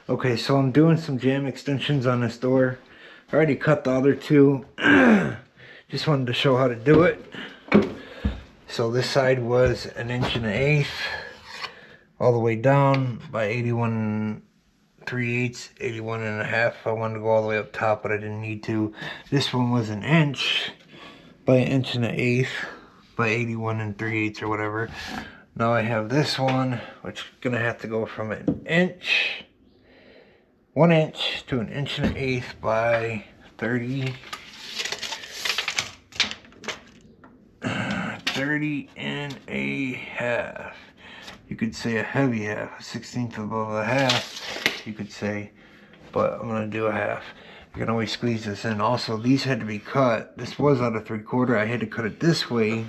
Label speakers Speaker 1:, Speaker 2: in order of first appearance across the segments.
Speaker 1: Okay, so I'm doing some jamb extensions on this door. I already cut the other two. Just wanted to show how to do it. So this side was 1.1/8 all the way down by 81 3/8, 81.5. I wanted to go all the way up top, but I didn't need to. This one was 1 inch by 1.1/8 by 81 3/8 or whatever. Now I have this one, which is gonna have to go from 1 inch to 1.1/8 by 30 and a half. You could say a heavy half, a 1/16 of a half, you could say, but I'm gonna do a half. You can always squeeze this in. Also, these had to be cut. This was out of 3/4. I had to cut it this way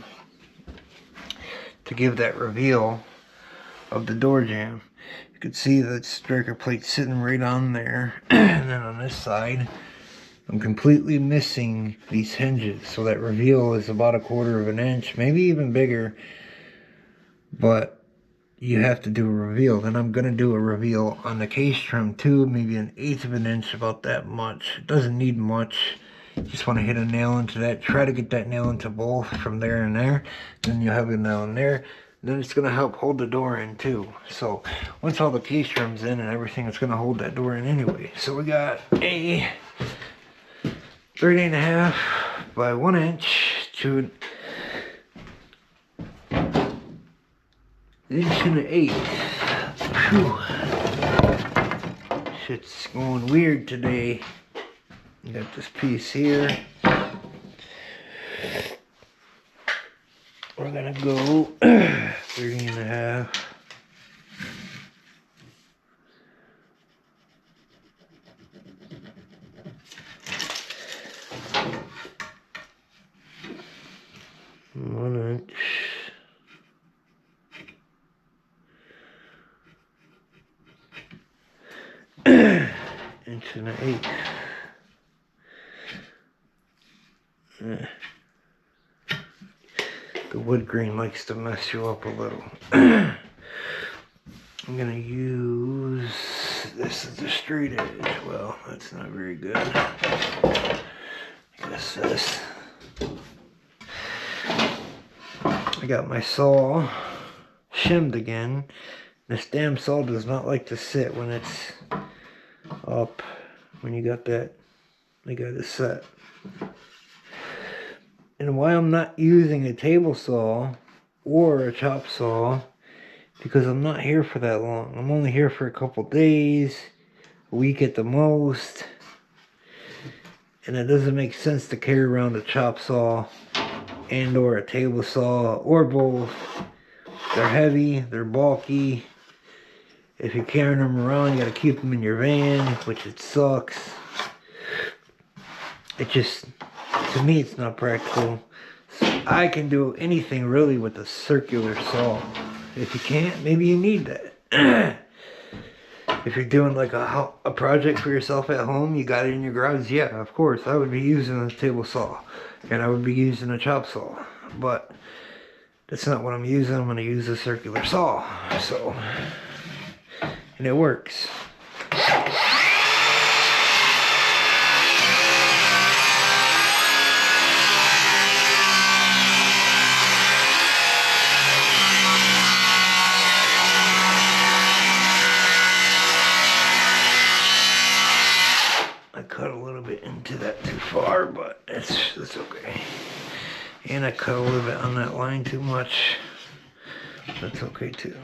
Speaker 1: to give that reveal of the door jamb. You could see the striker plate sitting right on there. And then on this side, I'm completely missing these hinges. So that reveal is about 1/4 inch, maybe even bigger. But you have to do a reveal. Then I'm going to do a reveal on the case trim too, maybe 1/8 inch, about that much. It doesn't need much. Just want to hit a nail into that. Try to get that nail into both from there and there. Then you'll have a nail in there. Then it's going to help hold the door in too. So once all the case trim's in and everything, it's going to hold that door in anyway. So we got a 30.5 by 1 inch to 1.8 inches. Whew. Shit's going weird today. You got this piece here. We're gonna go 30.5. One inch. Inch and 1/8. The wood grain likes to mess you up a little. I'm gonna use this as a straight edge. Well, that's not very good. I guess this. I got my saw shimmed again. This damn saw does not like to sit when it's up. When you got that, I got it set. And why I'm not using a table saw or a chop saw, because I'm not here for that long. I'm only here for a couple days, a week at the most. And it doesn't make sense to carry around a chop saw and or a table saw or both. They're heavy, they're bulky. If you're carrying them around, you gotta keep them in your van, which it sucks. It just, to me, it's not practical. So I can do anything really with a circular saw. If you can't, maybe you need that. If you're doing like a project for yourself at home, you got it in your garage, yeah, of course, I would be using a table saw. And I would be using a chop saw. But that's not what I'm using. I'm going to use a circular saw. So, and it works. I cut a little bit into that too far, but it's okay. And I cut a little bit on that line too much. That's okay too.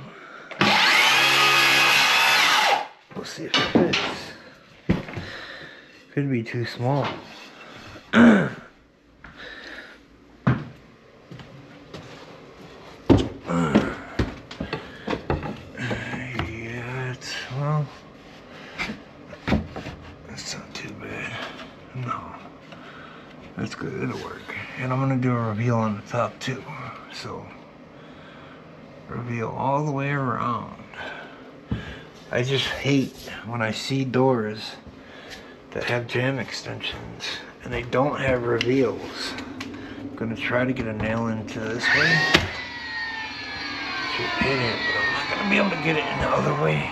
Speaker 1: We'll see if it fits. Could be too small. Yeah, it's, well, that's not too bad. No, that's good, it'll work. And I'm gonna do a reveal on the top too. So, reveal all the way around. I just hate when I see doors that have jamb extensions and they don't have reveals. I'm gonna try to get a nail into this way. Should hit it, but I'm not gonna be able to get it in the other way.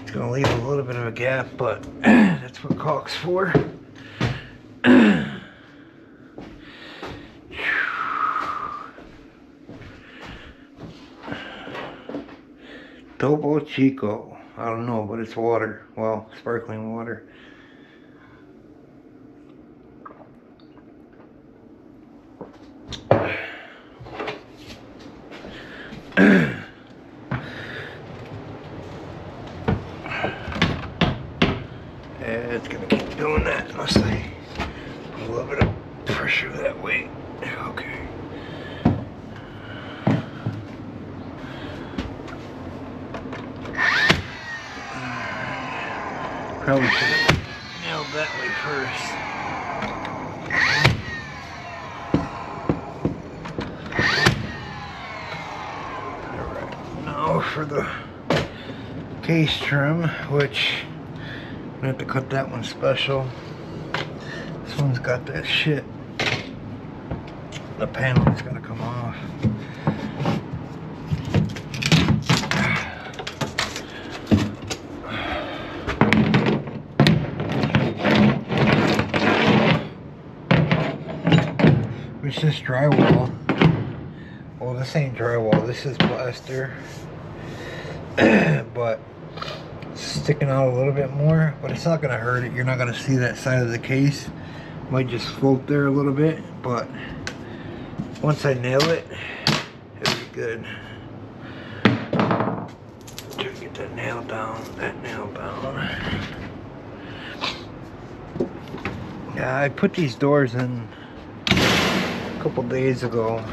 Speaker 1: It's gonna leave a little bit of a gap, but that's what caulk's for. Topo Chico. I don't know, but it's water. Well, sparkling water. It's gonna keep doing that unless I put a little bit of pressure that way. Okay. Probably should have nailed that way first. Alright, now for the case trim, which I'm gonna have to cut that one special. This one's got that shit. The panel is gonna come off. It's just drywall. Well, this ain't drywall, this is plaster. But it's sticking out a little bit more, but it's not gonna hurt it. You're not gonna see that side of the case. Might just float there a little bit, but once I nail it, it'll be good. Try to get that nail down, Yeah, I put these doors in a couple days ago.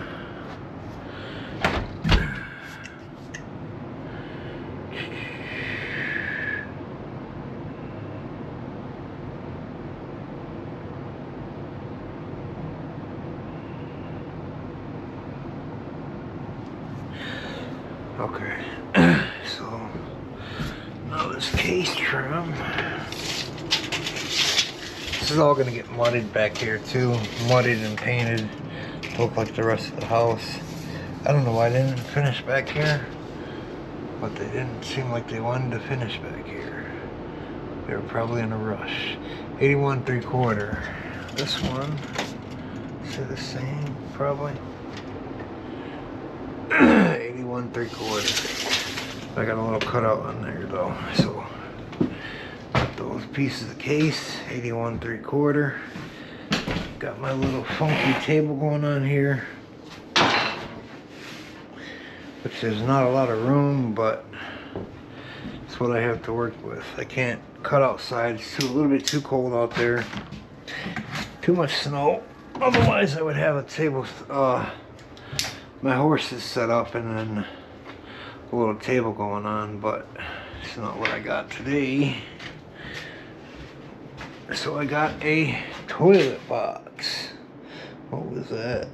Speaker 1: Okay, so now this case trim. This is all gonna get mudded back here too, mudded and painted to look like the rest of the house. I don't know why they didn't finish back here, but they didn't seem like they wanted to finish back here. They were probably in a rush. 81 3/4. This one, is it the same? Probably. 81 3/4. I got a little cutout on there though, so got those pieces of case. 81 3/4. Got my little funky table going on here, which there's not a lot of room, but it's what I have to work with. I can't cut outside. It's a little bit too cold out there. Too much snow. Otherwise I would have a table, my horses set up and then a little table going on, but it's not what I got today. So I got a toilet box. What was that?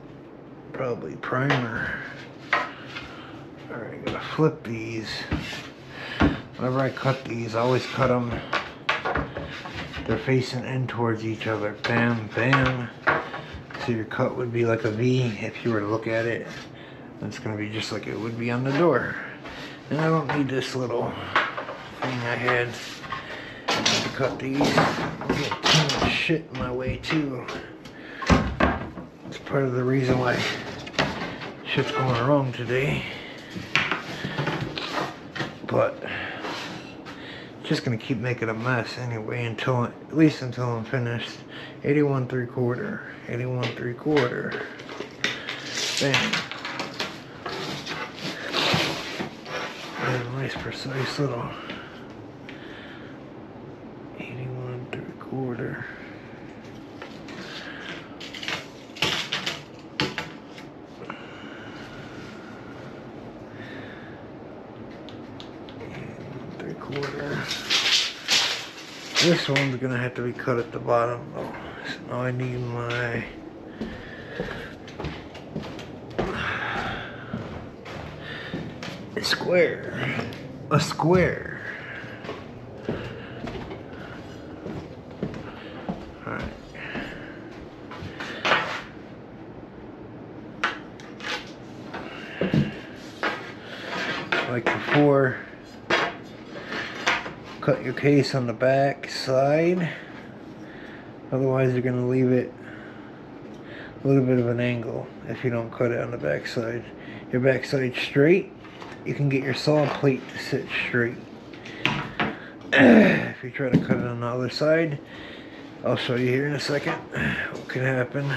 Speaker 1: Probably primer. Alright, gotta flip these. Whenever I cut these, I always cut them. They're facing in towards each other. Bam, bam. So your cut would be like a V if you were to look at it. It's gonna be just like it would be on the door. And I don't need this little thing I had to cut these. I get too much shit in my way too. It's part of the reason why shit's going wrong today. But just gonna keep making a mess anyway until, at least until I'm finished. 81 3/4. 81 3/4. Bam. Nice precise little 81 3/4. This one's gonna have to be cut at the bottom though. So now I need my a square. Alright. Like before, cut your case on the back side. Otherwise, you're going to leave it a little bit of an angle if you don't cut it on the back side. Your back side straight, you can get your saw plate to sit straight. If you try to cut it on the other side, I'll show you here in a second what can happen.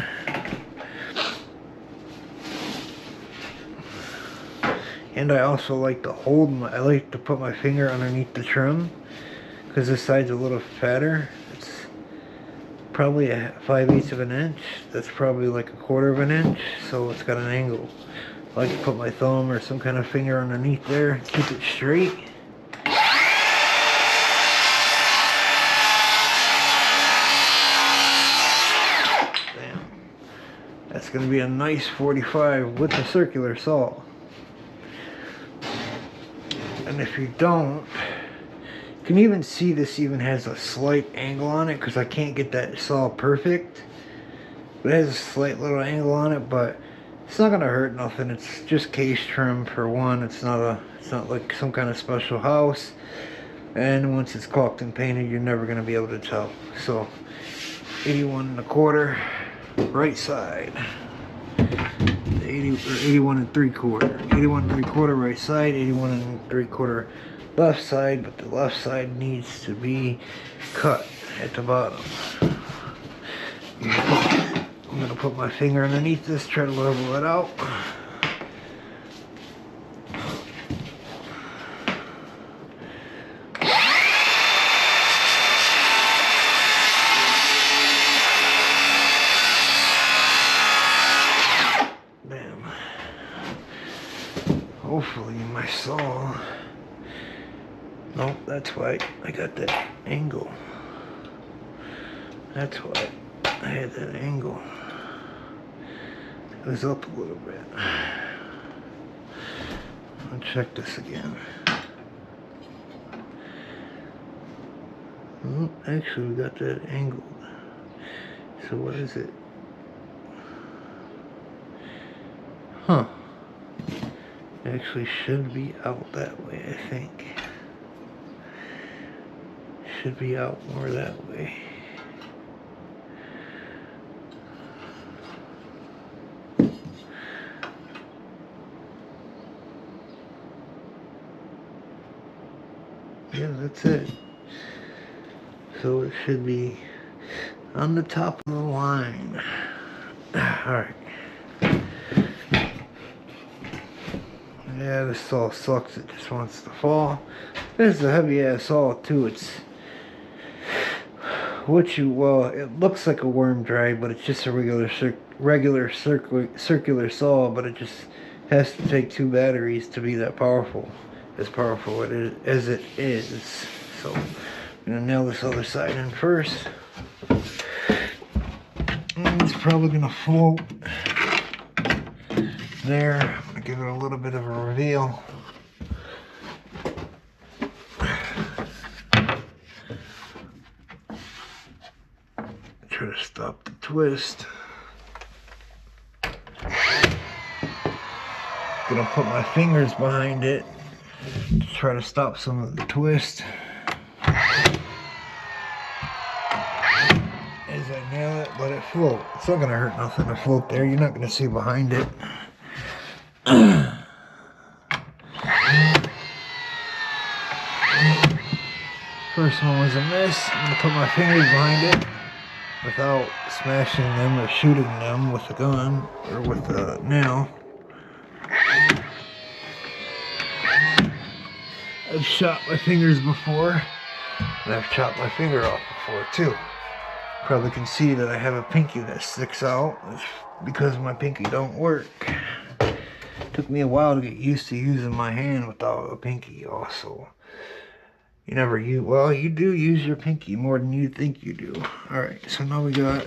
Speaker 1: And I also like to I like to put my finger underneath the trim because this side's a little fatter. It's probably a 5/8 of an inch. That's probably like a 1/4 of an inch, so it's got an angle. I like to put my thumb or some kind of finger underneath there, keep it straight. Damn. That's going to be a nice 45 with the circular saw. And if you don't, you can even see this even has a slight angle on it because I can't get that saw perfect. But it has a slight little angle on it, but it's not gonna hurt nothing. It's just case trim for one. It's not like some kind of special house. And once it's caulked and painted, you're never gonna be able to tell. So 81 1/4 right side. 81 3/4. 81 3/4 right side, 81 3/4 left side, but the left side needs to be cut at the bottom. I'm gonna put my finger underneath this, try to level it out. Hopefully my saw, nope, that's why I got that angle. That's why I had that angle. It was up a little bit. I'll check this again. Oh, actually we got that angled. So what is it? Huh. Actually should be out that way, I think. Should be out more that way. Yeah, that's it. So it should be on the top of the line. Alright. Yeah, this saw sucks. It just wants to fall. This is a heavy ass saw too. It's well, it looks like a worm drive, but it's just a regular circular saw. But it just has to take 2 batteries to be that powerful. As powerful as it is. So I'm gonna nail this other side in first. And it's probably gonna float there. I'm gonna give it a little bit of a reveal. Try to stop the twist. Gonna put my fingers behind it to try to stop some of the twist. As I nail it, let it float. It's not gonna hurt nothing to float there. You're not gonna see behind it. First one was a miss. I'm gonna put my fingers behind it without smashing them or shooting them with a gun or with a nail. I've shot my fingers before, and I've chopped my finger off before too. Probably can see that I have a pinky that sticks out. It's because my pinky don't work. Took me a while to get used to using my hand without a pinky also. You never use, well, you do use your pinky more than you think you do. Alright, so now we got,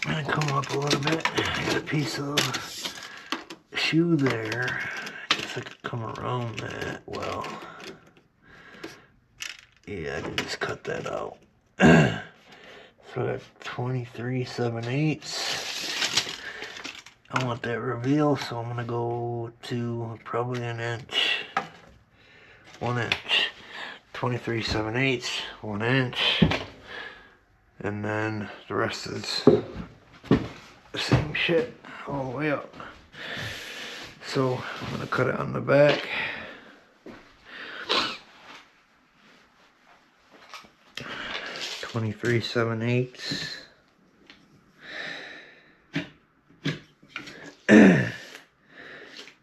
Speaker 1: I'm gonna come up a little bit. I got a piece of shoe there. I guess I could come around that. Well, yeah, I can just cut that out. So that's 23 7/8. I want that reveal, so I'm gonna go to probably 1 inch. 1 inch. 23 7/8, 1 inch. And then the rest is the same shit all the way up. So I'm gonna cut it on the back. Twenty-three 7/8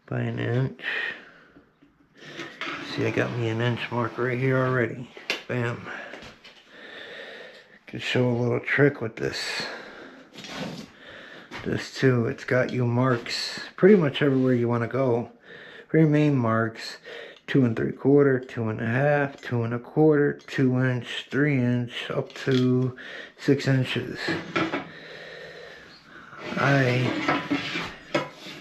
Speaker 1: by an inch. See, I got me an inch mark right here already. Bam. Can show a little trick with this. This too, it's got you marks pretty much everywhere you want to go. For your main marks, 2 3/4, 2 1/2, 2 1/4, 2 inch, 3 inch, up to 6 inches.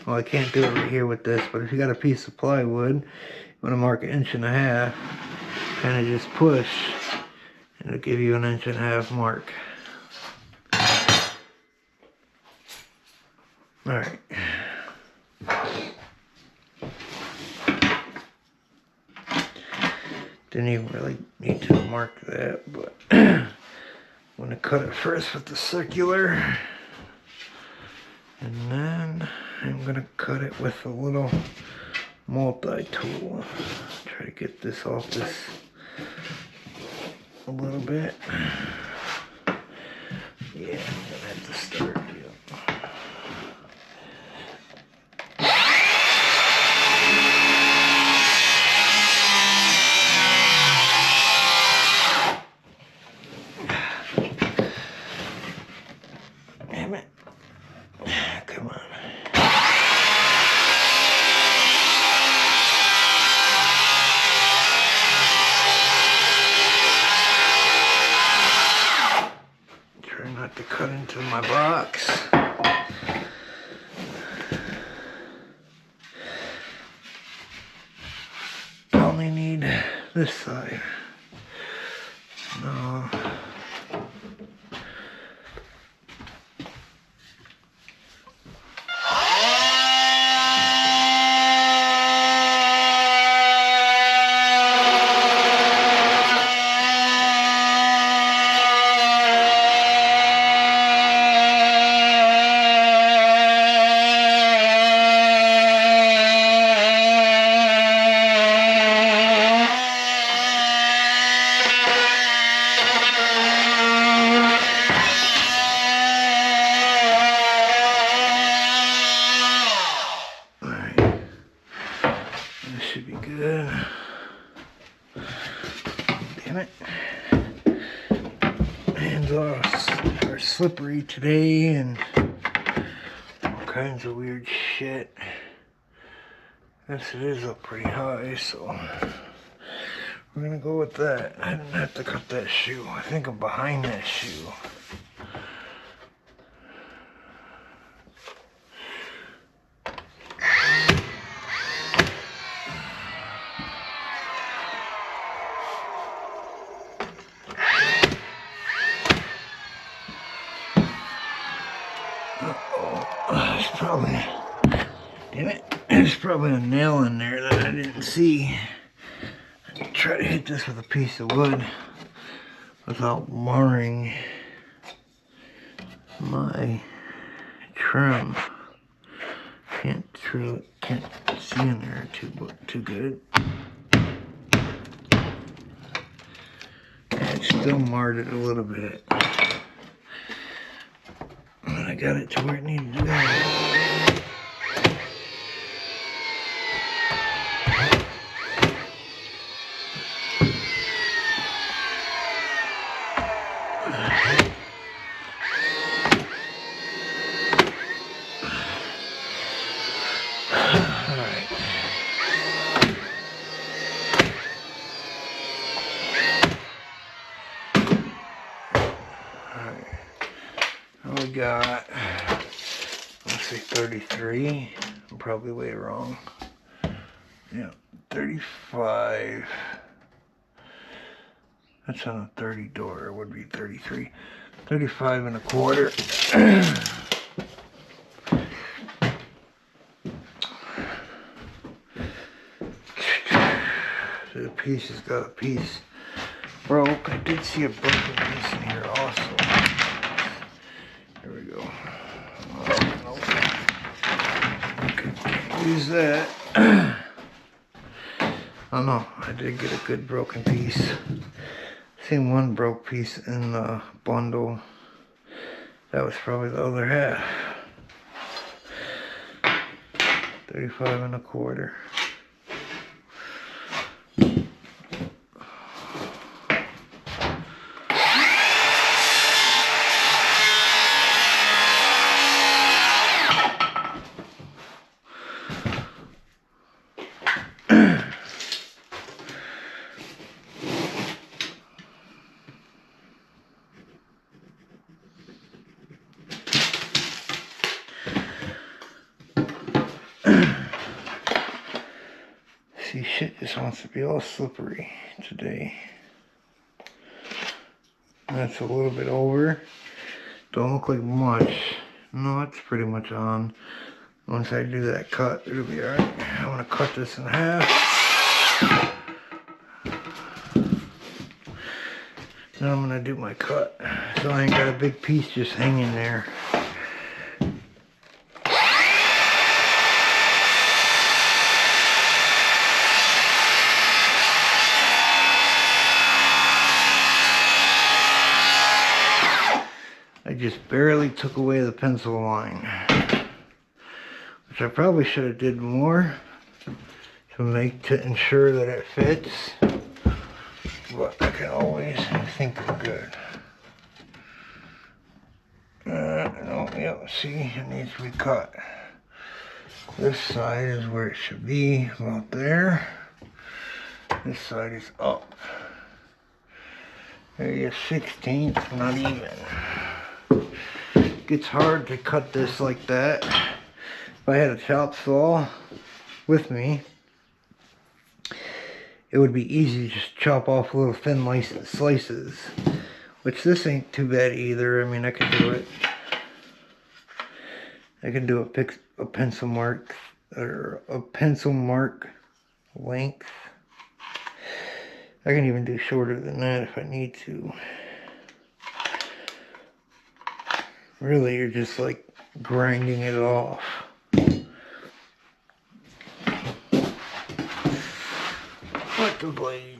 Speaker 1: Well, I can't do it right here with this, but if you got a piece of plywood, you want to mark 1 1/2 inches, kind of just push, and it'll give you 1 1/2 inch mark. Alright. Didn't even really need to mark that, but I'm going to cut it first with the circular. And then I'm going to cut it with a little multi-tool. Try to get this off this a little bit. Yeah, I'm going to have to start. Damn it. Come on. Try not to cut into my box. Only need this side. No. Should be good. Damn it. Hands are slippery today and all kinds of weird shit. Guess it is up pretty high, so we're gonna go with that. I didn't have to cut that shoe. I think I'm behind that shoe. Damn it, there's probably a nail in there that I didn't see. I can try to hit this with a piece of wood without marring my trim. Can't see in there too good. It still marred it a little bit. But I got it to where it needed to go. We got, let's say 33. I'm probably way wrong. Yeah, 35. That's on a 30 door. It would be 33. 35 1/4. the piece has got a piece broke. I did see a broken piece in here also. There we go. Use that. Oh no, I did get a good broken piece. Seen one broke piece in the bundle. That was probably the other half. 35 1/4. See, shit just wants to be all slippery today. That's a little bit over. Don't look like much. No, it's pretty much on. Once I do that cut, it'll be alright. I'm gonna cut this in half. Now I'm gonna do my cut. So I ain't got a big piece just hanging there. I just barely took away the pencil line, which I probably should have did more to ensure that it fits, but I can always think of good. No, yep, see, it needs to be cut. This side is where it should be, about there. This side is up. There you 1/16, not even. It's hard to cut this like that. If I had a chop saw with me, it would be easy to just chop off little thin slices, which this ain't too bad either. I mean, I can do it. I can do a pencil mark or a pencil mark length. I can even do shorter than that if I need to. Really, you're just like grinding it off. But the blade